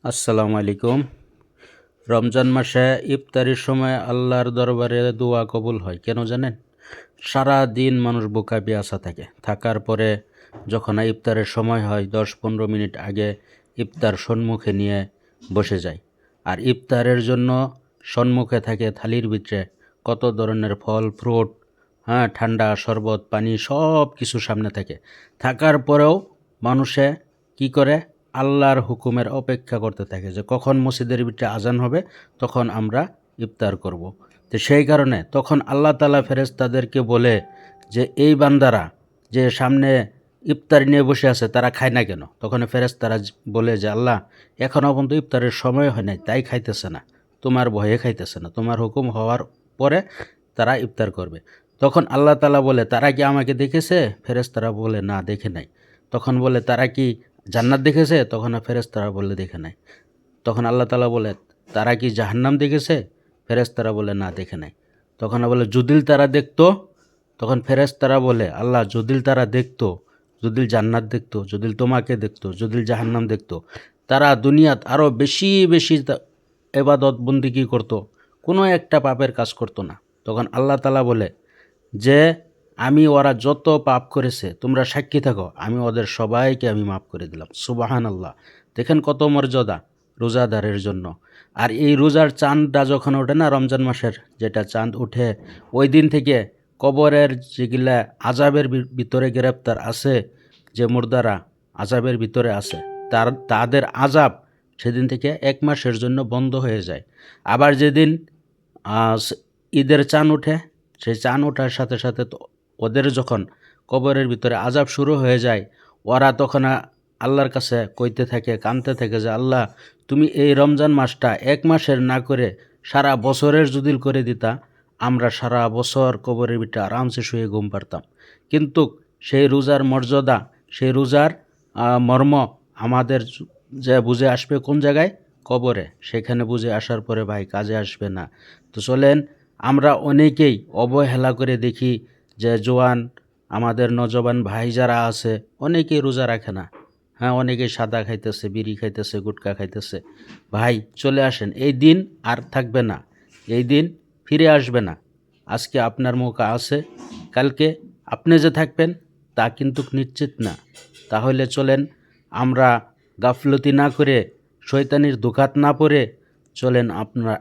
আসসালামু আলাইকুম। রমজান মাসে ইফতারির সময় আল্লাহর দরবারে দোয়া কবুল হয় কেন জানেন? সারা দিন মানুষ ভুখা পিয়াসা থাকে, থাকার পরে যখন ইফতারের সময় হয় 10-15 মিনিট আগে ইফতার সম্মুখে নিয়ে বসে যায়। আর ইফতারের জন্য সম্মুখে থাকে থালির ভিতরে কত ধরনের ফল ফ্রুট, ঠান্ডা শরবত পানি সব কিছু সামনে থাকে। থাকার পরেও মানুষে কি করে? আল্লাহর হুকুমের অপেক্ষা করতে থাকে যে কখন মসজিদের ভিতরে আজান হবে, তখন আমরা ইফতার করব। তো সেই কারণে তখন আল্লাহ তাআলা ফেরেশতাদেরকে বলে যে এই বান্দারা যে সামনে ইফতার নিয়ে বসে আছে তারা খায় না কেন? তখন ফেরেশতারা বলে যে আল্লাহ, এখনও পর্যন্ত ইফতারের সময় হয় নাই তাই খাইতেছে না, তোমার ভয়ে খাইতেছে না, তোমার হুকুম হওয়ার পরে তারা ইফতার করবে। তখন আল্লাহ তাআলা বলে তারা কি আমাকে দেখেছে? ফেরেশতারা বলে না, দেখে নাই। তখন বলে তারা কি জান্নাত দেখেছে? তখন ফেরেশতারা বলে দেখে নাই। তখন আল্লাহ তাআলা বলে তারা কি জাহান্নাম দেখেছে? ফেরেশতারা বলে না, দেখে নাই। তখন বলে যদিল তারা দেখতো, তখন ফেরেশতারা বলে আল্লাহ, যদিল তারা দেখতো, যদিল জান্নাত দেখতো, যদিল তোমাকে দেখতো, যদিল জাহান্নাম দেখতো, তারা দুনিয়াত আরও বেশি বেশি এবাদত বন্দিগি করতো, কোনো একটা পাপের কাজ করতো না। তখন আল্লাহ তাআলা বলে যে আমি ওরা যত পাপ করেছে তোমরা সাক্ষী থাকো, আমি ওদের সবাইকে আমি মাফ করে দিলাম। সুবহানাল্লাহ। দেখেন কত মর্যাদা রোজাদারের জন্য। আর এই রোজার চাঁদটা যখন ওঠে না, রমজান মাসের যেটা চাঁদ উঠে, ওই দিন থেকে কবরের যেগুলা আজাবের ভিতরে গ্রেপ্তার আছে, যে মুর্দারা আজাবের ভিতরে আছে, তাদের আজাব সেদিন থেকে 1 মাসের জন্য বন্ধ হয়ে যায়। আবার যেদিন ঈদের চাঁদ ওঠে, সেই চাঁদ ওঠার সাথে সাথে তো ওদের যখন কবরের ভিতরে আজাব শুরু হয়ে যায়, ওরা তখন আল্লাহর কাছে কইতে থাকে, কাঁদতে থাকে যে আল্লাহ, তুমি এই রমজান মাসটা 1 মাসের না করে সারা বছরের যদি করে দিতা, আমরা সারা বছর কবরের ভিতরে আরামসে শুয়ে ঘুম পারতাম। কিন্তু সেই রোজার মর্যাদা, সেই রোজার মর্ম আমাদের যে বুঝে আসবে কোন জায়গায়? কবরে। সেখানে বুঝে আসার পরে ভাই কাজে আসবে না। তো চলেন, আমরা অনেকেই অবহেলা করে দেখি যে জোয়ান আমাদের নজওয়ান ভাই যারা আছে অনেকেই রোজা রাখে না। অনেকেই সাদা খাইতেছে, বিড়ি খাইতেছে, গুটখা খাইতেছে। ভাই চলে আসেন, এই দিন আর থাকবে না, এই দিন ফিরে আসবে না। আজকে আপনার মৌকা আছে, কালকে আপনি যে থাকবেন তা কিন্তু নিশ্চিত না। তাহলে চলেন আমরা গাফলতি না করে, শয়তানির ধোঁকাত না পড়ে, চলেন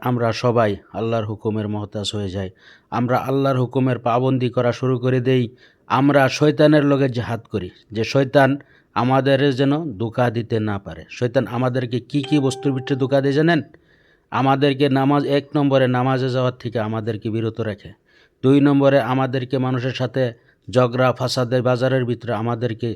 আমরা সবাই আল্লাহর হুকুমের মহতাজ হয়ে যাই। আমরা আল্লাহর হুকুমের পাবন্দি করা শুরু করে দেই। আমরা শয়তানের লগে জিহাদ করি, যে শয়তান আমাদের যেন ধোঁকা দিতে না পারে। শয়তান আমাদেরকে কি কি বস্তুর ভিতরে ধোঁকা দেয় জানেন? আমাদেরকে নামাজ, 1 নম্বরে নামাজে যাওয়ার থেকে আমাদেরকে বিরত রাখে। 2 নম্বরে আমাদেরকে মানুষের সাথে ঝগড়া ফাসাদের বাজারের ভিতরে আমাদেরকে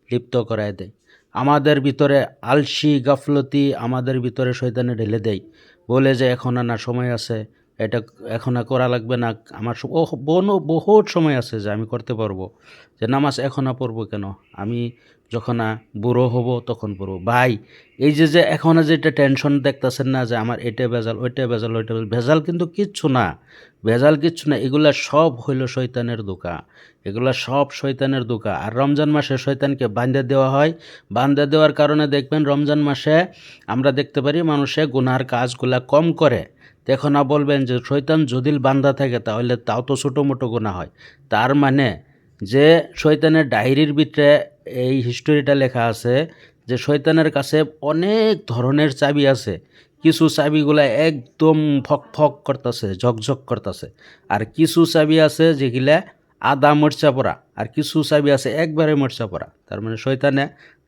লিপ্ত করায় দেয়। আমাদের ভিতরে আলসি গাফলতি আমাদের ভিতরে শয়তানে ঢেলে দেয়, বলে যে এখন না সময় আছে, এটা এখন করা লাগবে না, আমার বহুত সময় আছে যে আমি করতে পারবো, যে নামাজ এখন পড়বো কেন, আমি যখন বুড়ো হব তখন পড়বো। ভাই এই যে এখন যেটা টেনশন দেখতেছেন না, যে আমার এটা ভেজাল, ওইটা ভেজাল, ওইটা ভেজাল, ভেজাল কিন্তু কিচ্ছু না, ভেজাল কিচ্ছু না, এগুলা সব হইল শয়তানের ধোঁকা, এগুলা সব শয়তানের ধোঁকা। আর রমজান মাসে শয়তানকে বাঁধা দেওয়া হয়। বাঁধা দেওয়ার কারণে দেখবেন রমজান মাসে আমরা দেখতে পারি মানুষে গুনার কাজগুলা কম করে। এখন বলবেন যে শয়তান যদি বাঁধা থাকে তাহলে তাও তো ছোটো মোটো গুনাহ হয়। তার মানে যে শয়তানের ডায়েরির ভিতরে এই হিস্টোরিটা লেখা আছে যে শয়তানের কাছে অনেক ধরনের চাবি আছে। কিছু চাবিগুলা একদম ফক ফক করতেছে, ঝকঝক করতেছে। আর কিছু চাবি আছে যেগুলা আদা মরচা পড়া, আর কিছু চাবি আছে একবারে মরচা পড়া। তার মানে শয়তানে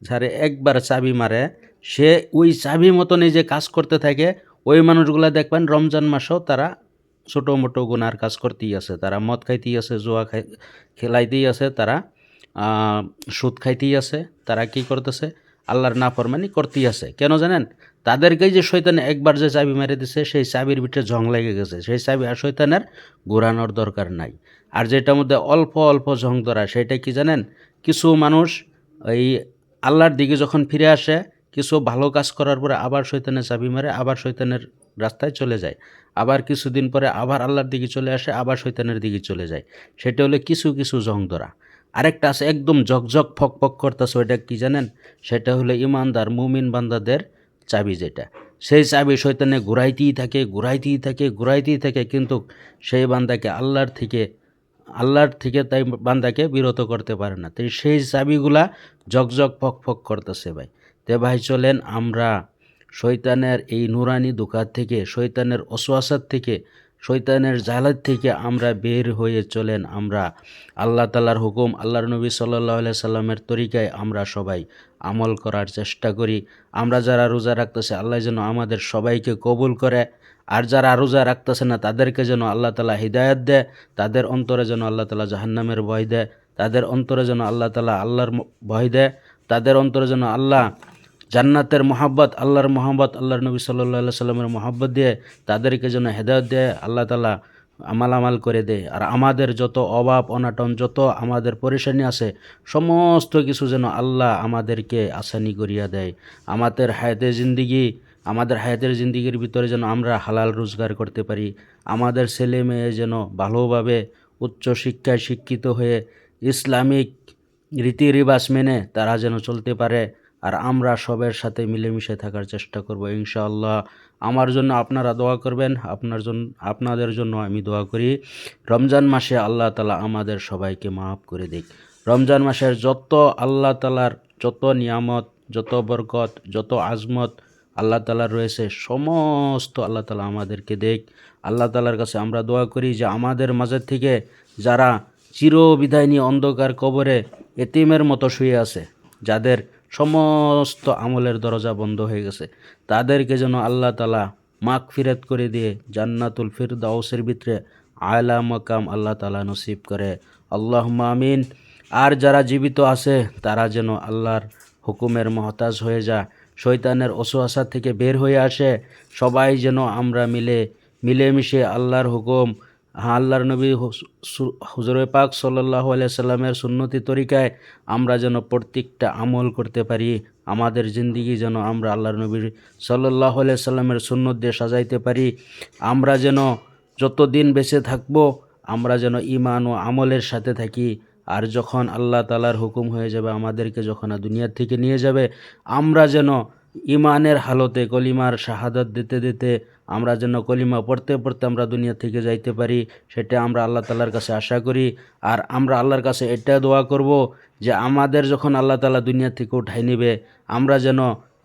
যারে একবার চাবি মারে, সে ওই চাবি মতনই যে কাজ করতে থাকে। ওই মানুষগুলা দেখবেন রমজান মাসেও তারা ছোটো মোটো গুনার কাজ করতেই আছে। তারা মদ খাইতেই আছে, জুয়া খেলাইতেই আছে, তারা সুদ খাইতেই আছে, তারা কি করতেছে? আল্লাহর নাফরমানি করতেই আছে। কেন জানেন? তাদেরকেই যে শয়তানে একবার যে চাবি মেরে দিছে, সেই চাবির ভিতরে জং লেগে গেছে। সেই চাবি আর শয়তানের ঘোরানোর দরকার নাই। আর যেটার মধ্যে অল্প অল্প জং ধরা, সেটা কি জানেন? কিছু মানুষ এই আল্লাহর দিকে যখন ফিরে আসে, কিছু ভালো কাজ করার পরে আবার শয়তানের চাবি মারে, আবার শয়তানের রাস্তায় চলে যায়। আবার কিছুদিন পরে আবার আল্লাহর দিকে চলে আসে, আবার শয়তানের দিকে চলে যায়। সেটা হলো কিছু কিছু জং ধরা। আরেকটা আছে একদম ঝকঝক ফকফক করতেছে, ওইটা কি জানেন? সেটা হলো ইমানদার মুমিন বান্দাদের চাবি যেটা, সেই চাবি শয়তানে ঘুরাইতেই থাকে, কিন্তু সেই বান্দাকে আল্লাহর থেকে তাই বান্দাকে বিরত করতে পারে না। তাই সেই চাবিগুলা ঝকঝক ফক করতেছে ভাই। তে ভাই চলেন আমরা শয়তানের এই নুরানি ধোঁকা থেকে, শয়তানের ওয়াসওয়াসার থেকে, শয়তানের জালাত থেকে আমরা বের হয়ে চলেন আমরা আল্লাহ তাআলার হুকুম, আল্লাহর নবী সাল্লাল্লাহু আলাইহি সাল্লামের তরিকায় আমরা সবাই আমল করার চেষ্টা করি। আমরা যারা রোজা রাখতেছি আল্লাহ যেন আমাদের সবাইকে কবুল করে, আর যারা রোজা রাখতেছে না তাদেরকে যেন আল্লাহ তাআলা হিদায়াত দেয়, তাদের অন্তরে যেন আল্লাহ তাআলা জাহান্নামের ভয় দেয়, তাদের অন্তরে যেন আল্লাহ তাআলা আল্লাহর ভয় দেয়, তাদের অন্তরে যেন আল্লাহ জান্নাতের মহাব্বত, আল্লাহর নবী সাল্লাল্লাহু আলাইহি সাল্লামের মহাব্বত দিয়ে তাদেরকে যেন হেদায়েত দেয়, আল্লাহ তাআলা আমাল করে দেয়। আর আমাদের যত অভাব অনাটন, যত আমাদের পরেশানি আছে, সমস্ত কিছু যেন আল্লাহ আমাদেরকে আসানি করিয়া দেয়। আমাদের হায়াতের জিন্দিগির ভিতরে যেন আমরা হালাল রোজগার করতে পারি, আমাদের ছেলে মেয়ে যেন ভালোভাবে উচ্চ শিক্ষায় শিক্ষিত হয়ে ইসলামিক রীতি রিবাজ মেনে তারা যেন চলতে পারে। আর আমরা সবার সাথে মিলেমিশে থাকার চেষ্টা করব ইনশাআল্লাহ। আমার জন্য আপনারা দোয়া করবেন, আপনাদের জন্য আমি দোয়া করি। রমজান মাসে আল্লাহ তাআলা আমাদের সবাইকে মাফ করে দিক। রমজান মাসের যত আল্লাহ তাআলার যত নিয়ামত, যত বরকত, যত আজমত আল্লাহ তাআলার রয়েছে, সমস্ত আল্লাহ তাআলা আমাদেরকে দেখ। আল্লাহ তাআলার কাছে আমরা দোয়া করি যে আমাদের মাঝের থেকে যারা চিরবিদায় নিয়ে অন্ধকার কবরে এতিমের মতো শুয়ে আছে, যাদের সমস্ত আমলের দরজা বন্ধ হয়ে গেছে, তাদেরকে যেন আল্লাহ তাআলা মাগফিরাত করে দিয়ে জান্নাতুল ফিরদাউসের ভিতরে আলা মাকাম আল্লাহ তাআলা নসিব করে। আল্লাহুম্মা আমিন। আর যারা জীবিত আছে তারা যেন আল্লাহর হুকুমের মহতাজ হয়ে যায়, শয়তানের ওয়াসওয়াসা থেকে বের হয়ে আসে। সবাই যেন আমরা মিলেমিশে আল্লাহর হুকুম, আল্লাহর নবী হুজুরে পাক সাল্লাল্লাহু আলাইহি সাল্লামের সুন্নতি তরিকায় আমরা যেন প্রত্যেকটা আমল করতে পারি। আমাদের জিন্দিগি যেন আমরা আল্লাহর নবী সাল্লাল্লাহু আলাইহি সাল্লামের সুন্নত দিয়ে সাজাইতে পারি। আমরা যেন যতদিন বেঁচে থাকব আমরা যেন ঈমান ও আমলের সাথে থাকি। আর যখন আল্লাহ তাআলার হুকুম হয়ে যাবে, আমাদেরকে যখন দুনিয়ার থেকে নিয়ে যাবে, আমরা যেন ঈমানের হালতে কলিমার শাহাদাত দিতে আমরা যেন কলিমা পড়তে আমরা দুনিয়া থেকে যাইতে পারি, সেটা আমরা আল্লাহ তাআলার কাছে আশা করি। আর আমরা আল্লাহর কাছে এটা দোয়া করব যে আমাদের যখন আল্লাহ তাআলা দুনিয়া থেকে উঠাই নেবে, আমরা যেন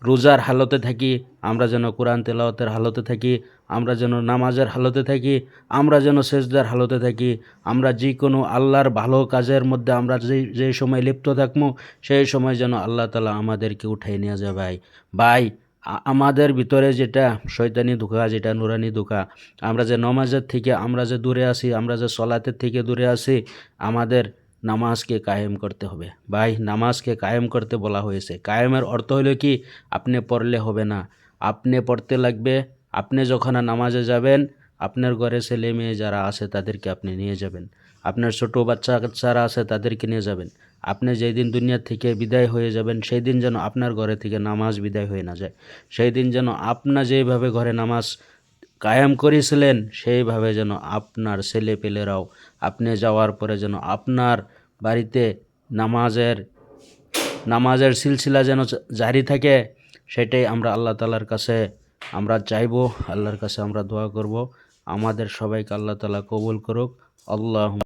রোজার হালতে থাকি, আমরা যেন কোরআন তেলাওয়াতের হালতে থাকি, আমরা যেন নামাজের হালতে থাকি, আমরা যেন সেজদার হালতে থাকি। আমরা যে কোনো আল্লাহর ভালো কাজের মধ্যে আমরা যেই সময় লিপ্ত থাকবো, সেই সময় যেন আল্লাহ তাআলা আমাদেরকে উঠাই নিয়ে যায়। ভাই আমাদের ভিতরে যেটা শয়তানি ধোঁকা, যেটা নুরানি ধোঁকা, আমরা যে নামাজের থেকে আমরা যে দূরে আছি, আমরা যে সলাতের থেকে দূরে আছি, আমাদের নামাজকে কায়েম করতে হবে। ভাই নামাজকে কায়েম করতে বলা হয়েছে। কায়েমের অর্থ হলো কি, আপনি পড়লে হবে না, আপনি পড়তে লাগবে। আপনি যখন নামাজে যাবেন, আপনার ঘরে ছেলে মেয়ে যারা আছে তাদেরকে আপনি নিয়ে যাবেন, আপনার ছোটো বাচ্চারা আছে তাদেরকে নিয়ে যাবেন। আপনি যেই দিন দুনিয়া থেকে বিদায় হয়ে যাবেন, সেই দিন যেন আপনার ঘরে থেকে নামাজ বিদায় হয়ে না যায়। সেই দিন যেন আপনার যেইভাবে ঘরে নামাজ কায়েম করেছিলেন, সেইভাবে যেন আপনার ছেলে পেলেরাও আপনি যাওয়ার পরে যেন আপনার বাড়িতে নামাজের সিলসিলা যেন জারি থাকে। সেটাই আমরা আল্লাহ তাআলার কাছে আমরা চাইব, আল্লাহর কাছে আমরা দোয়া করব। আমাদের সবাইকে আল্লাহ তাআলা কবুল করুক। আল্লাহ